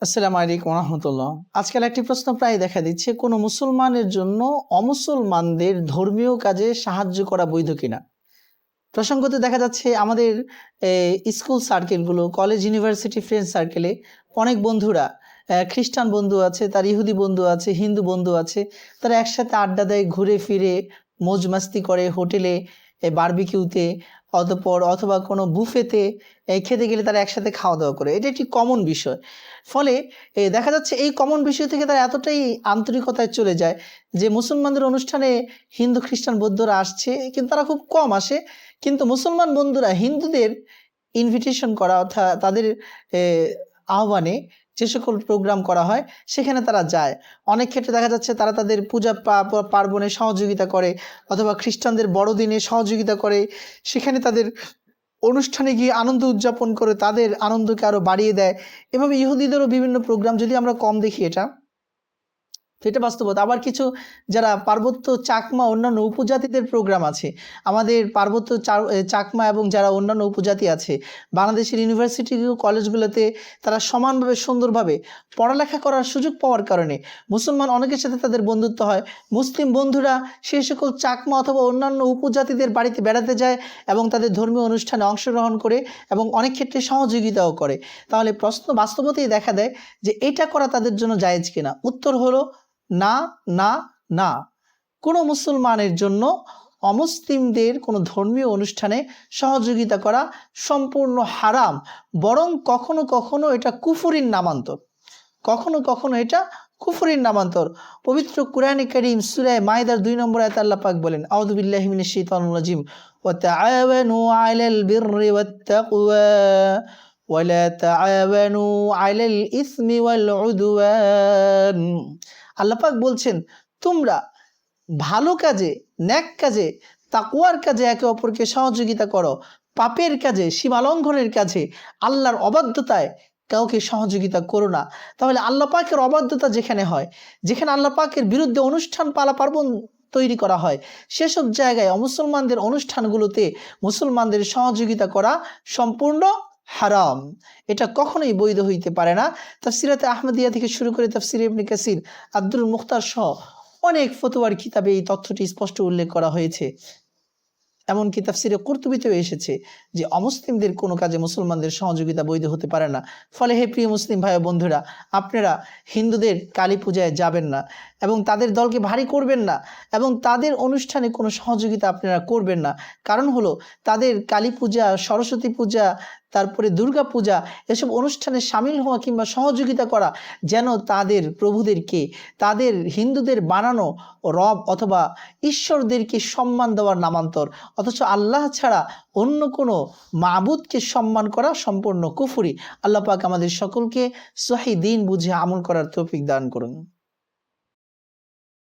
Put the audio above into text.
আসসালামু আলাইকুম রহমতুল্লাহ। আজকাল একটি প্রশ্ন প্রায় দেখা দিচ্ছে, কোনো মুসলমানের জন্য অমুসলমানদের ধর্মীয় কাজে সাহায্য করা বৈধ কিনা। প্রসঙ্গত দেখা যাচ্ছে আমাদের স্কুল সার্কেলগুলো, কলেজ ইউনিভার্সিটি ফ্রেন্ড সার্কেলে অনেক বন্ধুরা, খ্রিস্টান বন্ধু আছে, তার ইহুদি বন্ধু আছে, হিন্দু বন্ধু আছে, তারা একসাথে আড্ডা দেয়, ঘুরে ফিরে মौज মাস্তি করে, হোটেলে বারবিকিউতে অথবা কোনো বুফেতে খেতে গেলে তারা একসাথে খাওয়া দাওয়া করে। এটা একটি কমন বিষয়। ফলে দেখা যাচ্ছে এই কমন বিষয় থেকে তারা এতটাই আন্তরিকতায় চলে যায় যে মুসলমানদের অনুষ্ঠানে হিন্দু খ্রিস্টান বৌদ্ধরা আসছে, কিন্তু তারা খুব কম আসে। কিন্তু মুসলমান বন্ধুরা হিন্দুদের ইনভিটেশন করা অর্থাৎ তাদের আহ্বানে যে সকল প্রোগ্রাম করা হয় সেখানে তারা যায়। অনেক ক্ষেত্রে দেখা যাচ্ছে তারা তাদের পূজা পার্বণে সহযোগিতা করে, অথবা খ্রিস্টানদের বড়দিনে সহযোগিতা করে, সেখানে তাদের অনুষ্ঠানে গিয়ে আনন্দ উদযাপন করে তাদের আনন্দকে আরও বাড়িয়ে দেয়। এভাবে ইহুদিদেরও বিভিন্ন প্রোগ্রাম, যদি আমরা কম দেখি এটা, তো এটা বাস্তবতা। আবার কিছু যারা পার্বত্য চাকমা অন্যান্য উপজাতিদের প্রোগ্রাম আছে, আমাদের পার্বত্য চাকমা এবং যারা অন্যান্য উপজাতি আছে বাংলাদেশের ইউনিভার্সিটি কলেজগুলোতে তারা সমানভাবে সুন্দরভাবে পড়ালেখা করার সুযোগ পাওয়ার কারণে মুসলমান অনেকের সাথে তাদের বন্ধুত্ব হয়। মুসলিম বন্ধুরা সেই সকল চাকমা অথবা অন্যান্য উপজাতিদের বাড়িতে বেড়াতে যায় এবং তাদের ধর্মীয় অনুষ্ঠানে অংশগ্রহণ করে এবং অনেক ক্ষেত্রে সহযোগিতাও করে। তাহলে প্রশ্ন বাস্তবতেই দেখা দেয় যে এটা করা তাদের জন্য জায়েজ কিনা। উত্তর হলো না, না, না। কোনো মুসলমানের জন্য অমুসলিমদের কোনো ধর্মীয় অনুষ্ঠানে সহযোগিতা করা সম্পূর্ণ হারাম, বরং কখনো কখনো এটা কুফরির নামান্তর, কখনো কখনো এটা কুফরির নামান্তর। পবিত্র কুরআনে কারীম সূরা মাইদার 2 নম্বর আয়াতে আল্লাহ পাক বলেন, আউযু বিল্লাহি মিনাশ শাইতানির রাজিম, ওয়া তাআওয়ানু আলাল বিররি ওয়াত তাকওয়া ওয়া লা তাআওয়ানু আলাল ইসমি ওয়াল উদওয়ান। আল্লাহ পাক বলছেন, তোমরা ভালো কাজে, ন্যাক কাজে, তাকওয়ার কাজে একে অপরকে সহযোগিতা করো, পাপের কাজে, সীমালঙ্ঘনের কাজে, আল্লাহর অবাধ্যতায় কাউকে সহযোগিতা করো না। তাহলে আল্লাহ পাকের অবাধ্যতা যেখানে হয়, যেখানে আল্লাহ পাকের বিরুদ্ধে অনুষ্ঠান পার্বণ তৈরি করা হয়, সেসব জায়গায় অমুসলমানদের অনুষ্ঠানগুলোতে মুসলমানদের সহযোগিতা করা সম্পূর্ণ হারাম। এটা কখনোই বৈধ হইতে পারে না। তাফসিরাতে আহমদিয়া থেকে শুরু করে তাফসিরে ইবনে কাসির, আব্দুল মুখতার সহ অনেক ফতোয়ার কিতাবে এই তথ্যটি স্পষ্ট উল্লেখ করা হয়েছে। এমনকি তাফসিরে কুরতুবিতেও এসেছে যে অমুসলিমদের কোনো কাজে মুসলমানদের সহযোগিতা বৈধ হতে পারে না। ফলে হে প্রিয় মুসলিম ভাই ও বন্ধুরা, আপনারা হিন্দুদের কালী পূজায় যাবেন না এবং তাদের দলকে ভারী করবেন না এবং তাদের অনুষ্ঠানে কোনো সহযোগিতা আপনারা করবেন না। কারণ হলো তাদের কালী পূজা, সরস্বতী পূজা, তারপরে দুর্গা পূজা, এসব অনুষ্ঠানে সামিল হওয়া কিংবা সহযোগিতা করা যেন তাদের প্রভুদেরকে, তাদের হিন্দুদের বানানো রব অথবা ঈশ্বরদেরকে সম্মান দেওয়ার নামান্তর, অথচ আল্লাহ ছাড়া অন্য কোনো মাবুদকে সম্মান করা সম্পূর্ণ কুফরি। আল্লাহ পাক আমাদের সকলকে সহি দ্বীন বুঝে আমল করার তৌফিক দান করুন।